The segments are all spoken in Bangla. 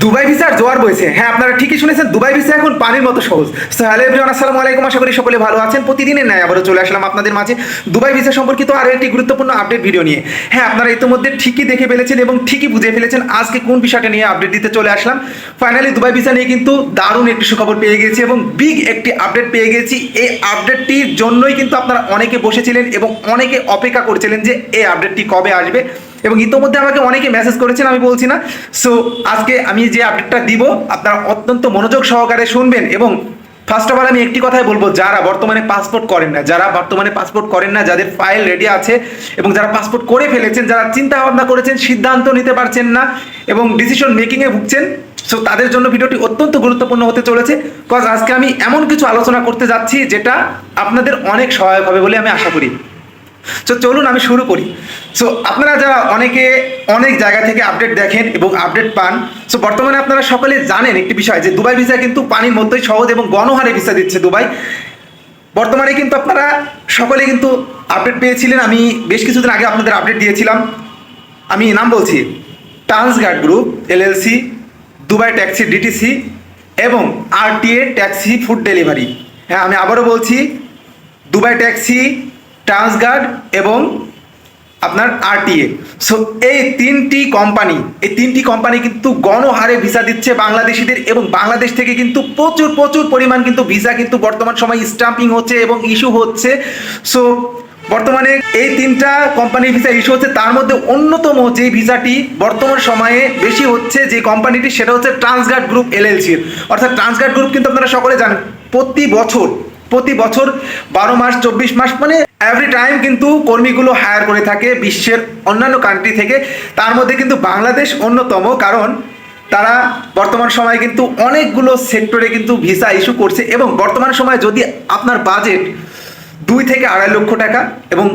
দুবাই ভিসার জোয়ার বইছে। হ্যাঁ, আপনারা ঠিকই শুনেছেন, দুবাই ভিসা এখন পানির মতো সহজ। সো হ্যালো এভরিওয়ান, আসসালামু আলাইকুম। আশা করি সকলে ভালো আছেন। প্রতিদিনের ন্যায় আবারও চলে আসলাম আপনাদের মাঝে দুবাই ভিসা সম্পর্কিত আরও একটি গুরুত্বপূর্ণ আপডেট ভিডিও নিয়ে। হ্যাঁ, আপনারা ইতিমধ্যে ঠিকই দেখে ফেলেছেন এবং ঠিকই বুঝে ফেলেছেন আজকে কোন বিষয়টা নিয়ে আপডেট দিতে চলে আসলাম। ফাইনালি দুবাই ভিসা নিয়ে কিন্তু দারুণ একটি সুখবর পেয়ে গেছি এবং বিগ একটি আপডেট পেয়ে গেছি। এই আপডেটটির জন্যই কিন্তু আপনারা অনেকে বসেছিলেন এবং অনেকে অপেক্ষা করছিলেন যে এই আপডেটটি কবে আসবে, এবং ইতোমধ্যে আমাকে অনেকে মেসেজ করেছেন, আমি বলছি না। সো আজকে আমি যে আপডেটটা দিব আপনারা অত্যন্ত মনোযোগ সহকারে শুনবেন। এবং ফার্স্ট অফ অল আমি একটি কথাই বলবো, যারা বর্তমানে পাসপোর্ট করেন না, যাদের ফাইল রেডি আছে এবং যারা পাসপোর্ট করে ফেলেছেন, যারা চিন্তা ভাবনা করেছেন, সিদ্ধান্ত নিতে পারছেন না এবং ডিসিশন মেকিংয়ে ভুগছেন, সো তাদের জন্য ভিডিওটি অত্যন্ত গুরুত্বপূর্ণ হতে চলেছে। কজ আজকে আমি এমন কিছু আলোচনা করতে যাচ্ছি যেটা আপনাদের অনেক সহায়ক হবে বলে আমি আশা করি। সো চলুন আমি শুরু করি। সো আপনারা যারা অনেকে অনেক জায়গা থেকে আপডেট দেখেন এবং আপডেট পান, সো বর্তমানে আপনারা সকলে জানেন একটি বিষয় যে দুবাই ভিসা কিন্তু পানির মতোই সহজ এবং গণহারে ভিসা দিচ্ছে দুবাই। বর্তমানে কিন্তু আপনারা সকলে কিন্তু আপডেট পেয়েছিলেন, আমি বেশ কিছুদিন আগে আপনাদের আপডেট দিয়েছিলাম। আমি নাম বলছি, Transguard group LLC, Dubai taxi DTC এবং আরটিএ ট্যাক্সি ফুড ডেলিভারি। হ্যাঁ, আমি আবারও বলছি, দুবাই ট্যাক্সি, ট্রান্সগার্ড এবং আপনার আরটিএ। সো এই তিনটি কোম্পানি কিন্তু গণহারে ভিসা দিচ্ছে বাংলাদেশিদের, এবং বাংলাদেশ থেকে কিন্তু প্রচুর পরিমাণ কিন্তু ভিসা কিন্তু বর্তমান সময় স্টাম্পিং হচ্ছে এবং ইস্যু হচ্ছে। সো বর্তমানে এই তিনটা কোম্পানির ভিসা ইস্যু হচ্ছে, তার মধ্যে অন্যতম যে ভিসাটি বর্তমান সময়ে বেশি হচ্ছে যে কোম্পানিটি, সেটা হচ্ছে ট্রান্সগার্ড গ্রুপ এলএলসির। অর্থাৎ ট্রান্সগার্ড গ্রুপ কিন্তু আপনারা সকলে জানেন প্রতি বছর 12 মাস 24 মাস মানে এভরি টাইম কিন্তু কর্মীগুলো হায়ার করে থাকে বিশ্বের অন্যান্য কান্ট্রি থেকে। তার মধ্যে কিন্তু বাংলাদেশ অন্যতম, কারণ তারা বর্তমান সময়ে কিন্তু অনেকগুলো সেক্টরে কিন্তু ভিসা ইস্যু করছে। এবং বর্তমান সময়ে যদি আপনার বাজেট 2 থেকে 2.5 লক্ষ টাকা এবং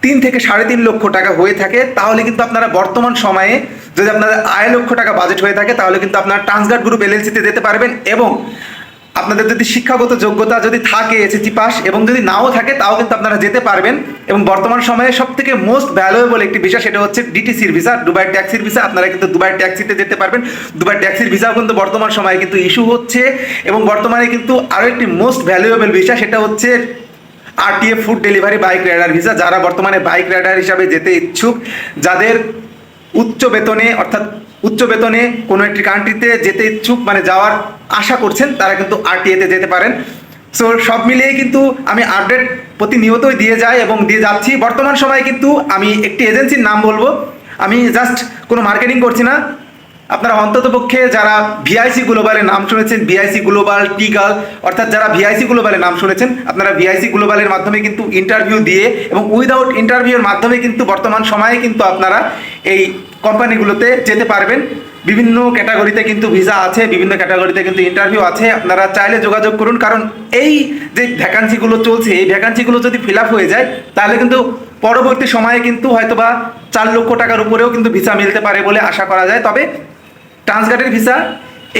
3 থেকে 3.5 লক্ষ টাকা হয়ে থাকে, তাহলে কিন্তু আপনারা বর্তমান সময়ে যদি আপনাদের 2.5 লক্ষ টাকা বাজেট হয়ে থাকে, তাহলে কিন্তু আপনারা ট্রান্সগার্ড গ্রুপ এলএলসিতে যেতে পারবেন। এবং আপনাদের যদি শিক্ষাগত যোগ্যতা যদি থাকে এসএসসি পাস, এবং যদি নাও থাকে তাও কিন্তু আপনারা যেতে পারবেন। এবং বর্তমান সময়ে সব থেকে মোস্ট ভ্যালুয়েবল একটি ভিসা, সেটা হচ্ছে ডিটিসির ভিসা, দুবাই ট্যাক্সির ভিসা। আপনারা কিন্তু দুবাই ট্যাক্সিতে যেতে পারবেন। দুবাই ট্যাক্সির ভিসাও কিন্তু বর্তমান সময়ে কিন্তু ইস্যু হচ্ছে। এবং বর্তমানে কিন্তু আরও একটি মোস্ট ভ্যালুয়েবল ভিসা, সেটা হচ্ছে RTA food delivery bike rider visa. যারা বর্তমানে বাইক রাইডার হিসাবে যেতে ইচ্ছুক, যাদের উচ্চ বেতনে কোনো একটি কান্ট্রিতে যেতে ইচ্ছুক, মানে যাওয়ার আশা করছেন, তারা কিন্তু আরটিএতে যেতে পারেন। সো সব মিলিয়ে কিন্তু আমি আপডেট প্রতিনিয়তই দিয়ে যাই এবং দিয়ে যাচ্ছি। বর্তমান সময়ে কিন্তু আমি একটি এজেন্সির নাম বলবো, আমি জাস্ট কোনো মার্কেটিং করছি না। আপনারা অন্ততপক্ষে যারা ভিআইসি গ্লোবালের নাম শুনেছেন, ভিআইসি গ্লোবাল, টিগাল, অর্থাৎ যারা ভিআইসি গ্লোবালের নাম শুনেছেন, আপনারা ভিআইসি গ্লোবালের মাধ্যমে কিন্তু ইন্টারভিউ দিয়ে এবং উইদাউট ইন্টারভিউর মাধ্যমে কিন্তু বর্তমান সময়ে কিন্তু আপনারা এই কোম্পানিগুলোতে যেতে পারবেন। বিভিন্ন ক্যাটাগরিতে কিন্তু ভিসা আছে, বিভিন্ন ক্যাটাগরিতে কিন্তু ইন্টারভিউ আছে। আপনারা চাইলে যোগাযোগ করুন, কারণ এই যে ভ্যাকান্সিগুলো চলছে, এই ভ্যাকান্সিগুলো যদি ফিল আপ হয়ে যায়, তাহলে কিন্তু পরবর্তী সময়ে কিন্তু হয়তোবা 4 লক্ষ টাকার উপরেও কিন্তু ভিসা মিলতে পারে বলে আশা করা যায়। তবে ট্রান্সগার্ডের ভিসা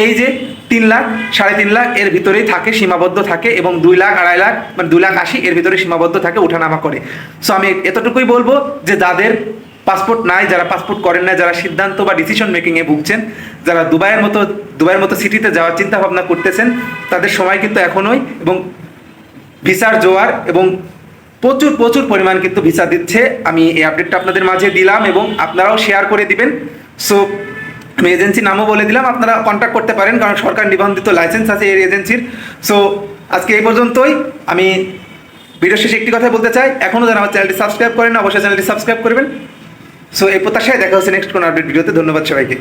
এই যে 3 লাখ 3.5 লাখ এর ভিতরেই থাকে, সীমাবদ্ধ থাকে, এবং 2 লাখ 2.5 লাখ মানে 2,80,000 এর ভিতরে সীমাবদ্ধ থাকে, ওঠানামা করে। সো আমি এতটুকুই বলবো যে যাদের পাসপোর্ট নাই, যারা পাসপোর্ট করেন না, যারা সিদ্ধান্ত বা ডিসিশন মেকিংয়ে ভুগছেন, যারা দুবাইয়ের মতো সিটিতে যাওয়ার চিন্তা ভাবনা করতেছেন, তাদের সময় কিন্তু এখনোই। এবং ভিসার জোয়ার এবং প্রচুর পরিমাণ কিন্তু ভিসা দিচ্ছে। আমি এই আপডেটটা আপনাদের মাঝে দিলাম এবং আপনারাও শেয়ার করে দিবেন। সো আমি এজেন্সির নামও বলে দিলাম, আপনারা কন্ট্যাক্ট করতে পারেন, কারণ সরকার নিবন্ধিত লাইসেন্স আছে এই এজেন্সির। সো আজকে এই পর্যন্তই। আমি ভিডিও শেষে একটি কথা বলতে চাই, এখনও যারা আমার চ্যানেলটি সাবস্ক্রাইব করেন না, অবশ্যই চ্যানেলটি সাবস্ক্রাইব করবেন। সো এই প্রত্যাশায় দেখা হচ্ছে নেক্সট কোনো আপডেট ভিডিওতে। ধন্যবাদ সবাইকে।